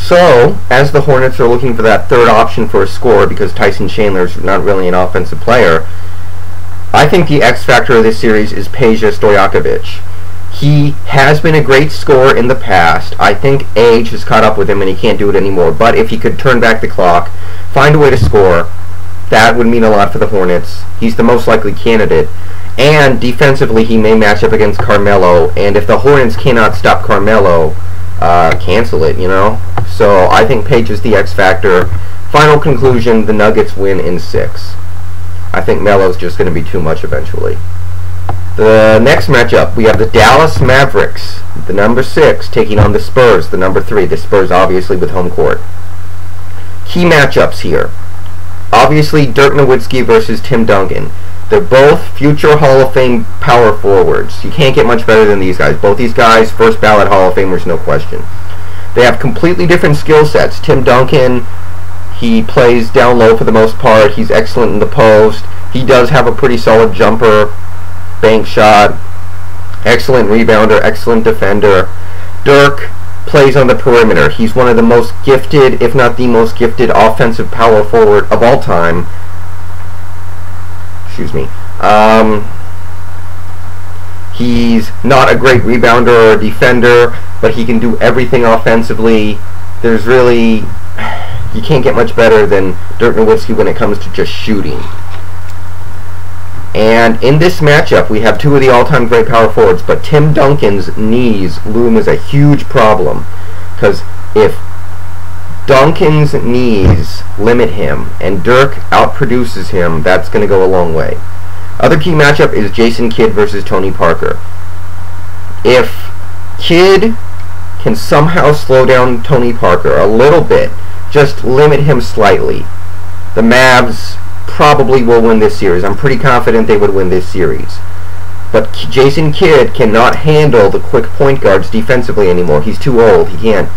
So, as the Hornets are looking for that third option for a scorer, because Tyson Chandler's not really an offensive player, I think the X factor of this series is Peja Stojakovic. He has been a great scorer in the past. I think age has caught up with him and he can't do it anymore. But if he could turn back the clock, find a way to score, that would mean a lot for the Hornets. He's the most likely candidate. And defensively, he may match up against Carmelo. And if the Hornets cannot stop Carmelo, cancel it, you know? So I think Page is the X factor. Final conclusion, the Nuggets win in 6. I think Melo's just going to be too much eventually. The next matchup, we have the Dallas Mavericks, the number 6, taking on the Spurs, the number 3. The Spurs obviously with home court. Key matchups here. Obviously, Dirk Nowitzki versus Tim Duncan. They're both future Hall of Fame power forwards. You can't get much better than these guys. Both these guys, first ballot Hall of Famers, no question. They have completely different skill sets. Tim Duncan, he plays down low for the most part. He's excellent in the post. He does have a pretty solid jumper, bank shot, excellent rebounder, excellent defender. Dirk plays on the perimeter. He's one of the most gifted, if not the most gifted, offensive power forward of all time. Excuse me. He's not a great rebounder or defender, but he can do everything offensively. There's really, you can't get much better than Dirk Nowitzki when it comes to just shooting. And in this matchup, we have two of the all-time great power forwards, but Tim Duncan's knees loom as a huge problem. Because if Duncan's knees limit him and Dirk outproduces him, that's going to go a long way. Other key matchup is Jason Kidd versus Tony Parker. If Kidd can somehow slow down Tony Parker a little bit, just limit him slightly, the Mavs probably will win this series. I'm pretty confident they would win this series. But Jason Kidd cannot handle the quick point guards defensively anymore. He's too old. He can't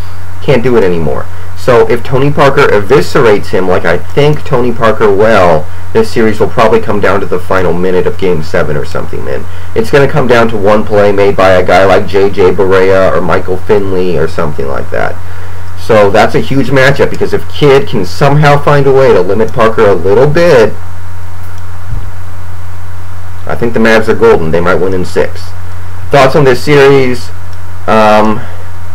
do it anymore. So if Tony Parker eviscerates him, like I think Tony Parker will, this series will probably come down to the final minute of Game 7 or something, man. It's going to come down to one play made by a guy like J.J. Barea or Michael Finley or something like that. So that's a huge matchup, because if Kidd can somehow find a way to limit Parker a little bit, I think the Mavs are golden. They might win in 6. Thoughts on this series?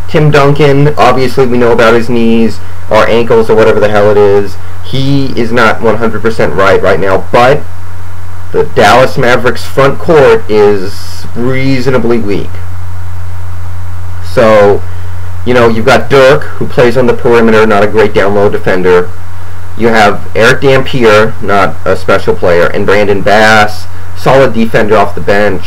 Tim Duncan, obviously we know about his knees or ankles or whatever the hell it is. He is not 100% right now, but the Dallas Mavericks front court is reasonably weak. So, you know, you've got Dirk, who plays on the perimeter, not a great down-low defender. You have Eric Dampier, not a special player, and Brandon Bass, solid defender off the bench,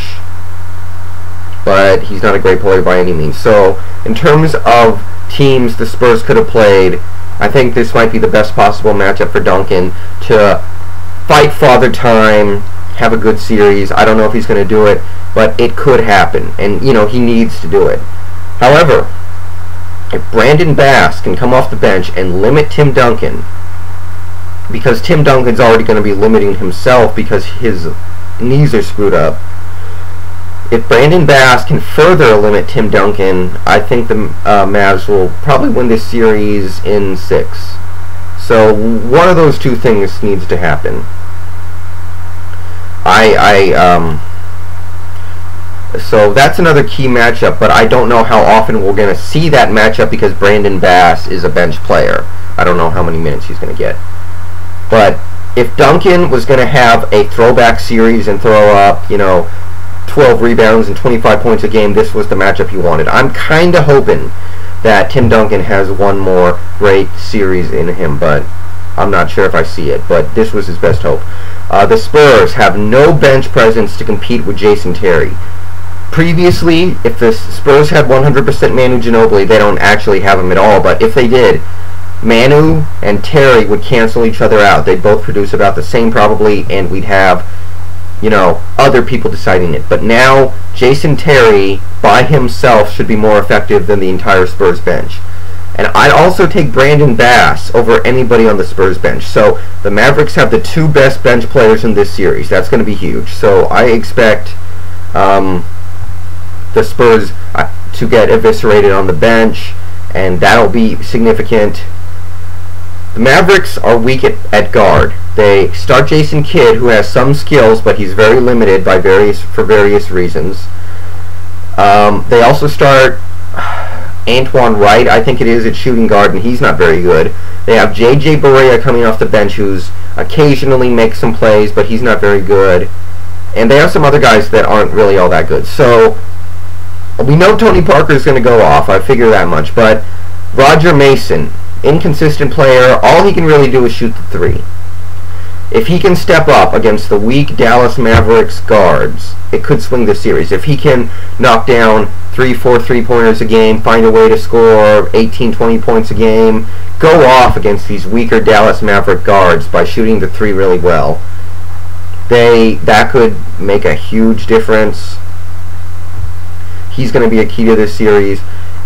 but he's not a great player by any means. So, in terms of teams the Spurs could have played, I think this might be the best possible matchup for Duncan to fight Father Time, have a good series. I don't know if he's going to do it, but it could happen, and, you know, he needs to do it. However, if Brandon Bass can come off the bench and limit Tim Duncan, because Tim Duncan's already going to be limiting himself because his knees are screwed up, if Brandon Bass can further limit Tim Duncan, I think the Mavs will probably win this series in 6. So one of those two things needs to happen. So that's another key matchup, but I don't know how often we're going to see that matchup because Brandon Bass is a bench player. I don't know how many minutes he's going to get. But if Duncan was going to have a throwback series and throw up, you know, 12 rebounds and 25 points a game, this was the matchup he wanted. I'm kind of hoping that Tim Duncan has one more great series in him, but I'm not sure if I see it. But this was his best hope. The Spurs have no bench presence to compete with Jason Terry. Previously, if the Spurs had 100% Manu Ginobili, they don't actually have him at all, but if they did, Manu and Terry would cancel each other out. They'd both produce about the same probably, and we'd have, you know, other people deciding it. But now, Jason Terry, by himself, should be more effective than the entire Spurs bench. And I'd also take Brandon Bass over anybody on the Spurs bench. So, the Mavericks have the 2 best bench players in this series. That's going to be huge. So, I expect the Spurs to get eviscerated on the bench, and that'll be significant. The Mavericks are weak at guard. They start Jason Kidd, who has some skills, but he's very limited for various reasons. They also start Antoine Wright, I think it is, at shooting guard, and he's not very good. They have J.J. Barea coming off the bench, who's occasionally makes some plays, but he's not very good. And they have some other guys that aren't really all that good. So we know Tony Parker is going to go off. I figure that much. But Roger Mason, inconsistent player. All he can really do is shoot the three. If he can step up against the weak Dallas Mavericks guards, it could swing the series. If he can knock down 3-4 three-pointers a game, find a way to score 18-20 points a game, go off against these weaker Dallas Maverick guards by shooting the three really well, that could make a huge difference. He's going to be a key to this series.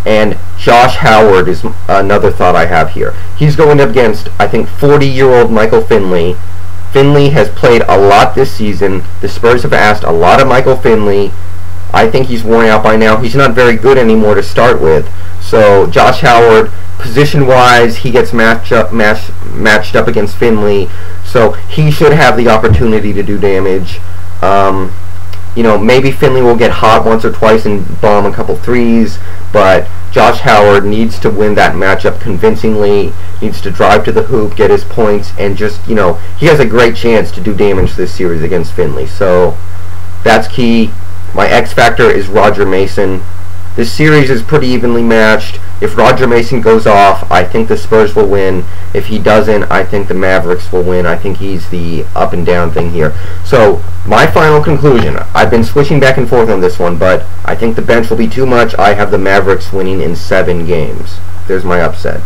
And Josh Howard is another thought I have here. He's going up against, I think, 40-year-old Michael Finley. Finley has played a lot this season. The Spurs have asked a lot of Michael Finley. I think he's worn out by now. He's not very good anymore to start with. So Josh Howard, position-wise, he gets matched up against Finley. So he should have the opportunity to do damage. Maybe Finley will get hot once or twice and bomb a couple threes, but Josh Howard needs to win that matchup convincingly, needs to drive to the hoop, get his points, and just, he has a great chance to do damage this series against Finley. So that's key. My X factor is Roger Mason. This series is pretty evenly matched. If Roger Mason goes off, I think the Spurs will win. If he doesn't, I think the Mavericks will win. I think he's the up and down thing here. So, my final conclusion. I've been switching back and forth on this one, but I think the bench will be too much. I have the Mavericks winning in 7 games. There's my upset.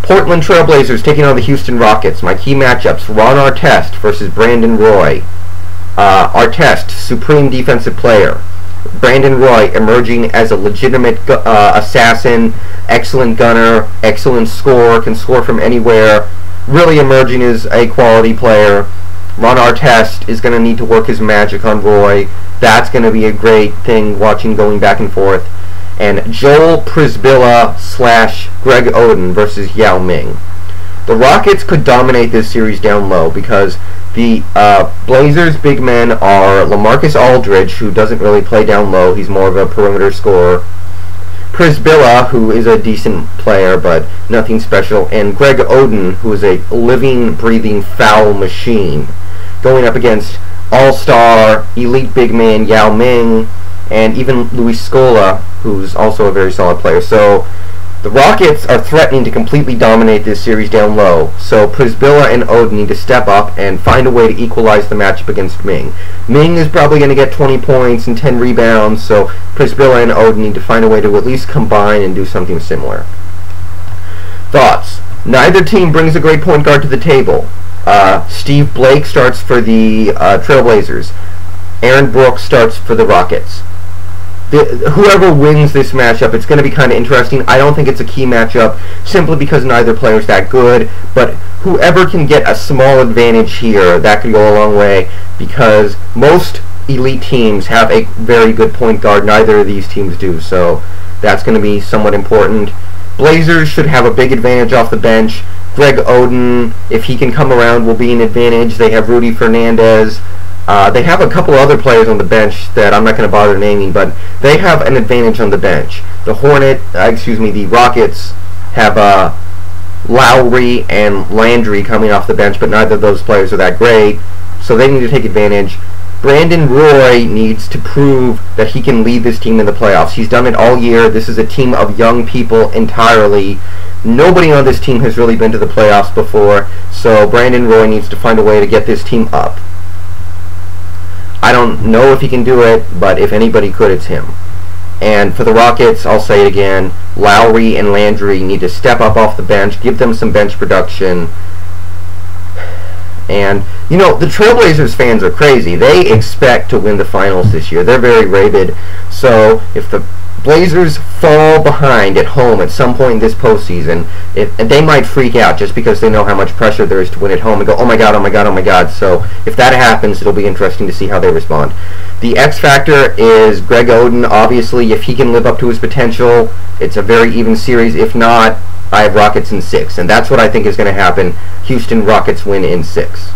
Portland Trail Blazers taking on the Houston Rockets. My key matchups: Ron Artest versus Brandon Roy. Artest, supreme defensive player. Brandon Roy emerging as a legitimate assassin, excellent gunner, excellent scorer, can score from anywhere, really emerging as a quality player. Ron Artest is going to need to work his magic on Roy. That's going to be a great thing watching going back and forth. And Joel Przybilla / Greg Oden versus Yao Ming. The Rockets could dominate this series down low because the Blazers' big men are LaMarcus Aldridge, who doesn't really play down low. He's more of a perimeter scorer. Przybilla, who is a decent player but nothing special. And Greg Oden, who is a living, breathing foul machine, going up against all-star, elite big man Yao Ming, and even Luis Scola, who's also a very solid player. So the Rockets are threatening to completely dominate this series down low, so Przybilla and Oden need to step up and find a way to equalize the matchup against Ming. Ming is probably going to get 20 points and 10 rebounds, so Przybilla and Oden need to find a way to at least combine and do something similar. Thoughts? Neither team brings a great point guard to the table. Steve Blake starts for the Trailblazers. Aaron Brooks starts for the Rockets. Whoever wins this matchup, it's going to be kind of interesting. I don't think it's a key matchup simply because neither player is that good, but whoever can get a small advantage here, that could go a long way because most elite teams have a very good point guard. Neither of these teams do, so that's going to be somewhat important. Blazers should have a big advantage off the bench. Greg Oden, if he can come around, will be an advantage. They have Rudy Fernandez. They have a couple other players on the bench that I'm not going to bother naming, but they have an advantage on the bench. The Rockets have Lowry and Landry coming off the bench, but neither of those players are that great, so they need to take advantage. Brandon Roy needs to prove that he can lead this team in the playoffs. He's done it all year. This is a team of young people entirely. Nobody on this team has really been to the playoffs before, so Brandon Roy needs to find a way to get this team up. I don't know if he can do it, but if anybody could, it's him. And for the Rockets, I'll say it again, Lowry and Landry need to step up off the bench, give them some bench production. And, the Trailblazers fans are crazy. They expect to win the finals this year. They're very rabid. So if the Blazers fall behind at home at some point in this postseason, they might freak out just because they know how much pressure there is to win at home and go, oh my god, oh my god, oh my god. So if that happens, it'll be interesting to see how they respond. The X factor is Greg Oden. Obviously, if he can live up to his potential, it's a very even series. If not, I have Rockets in 6, and that's what I think is going to happen. Houston Rockets win in 6.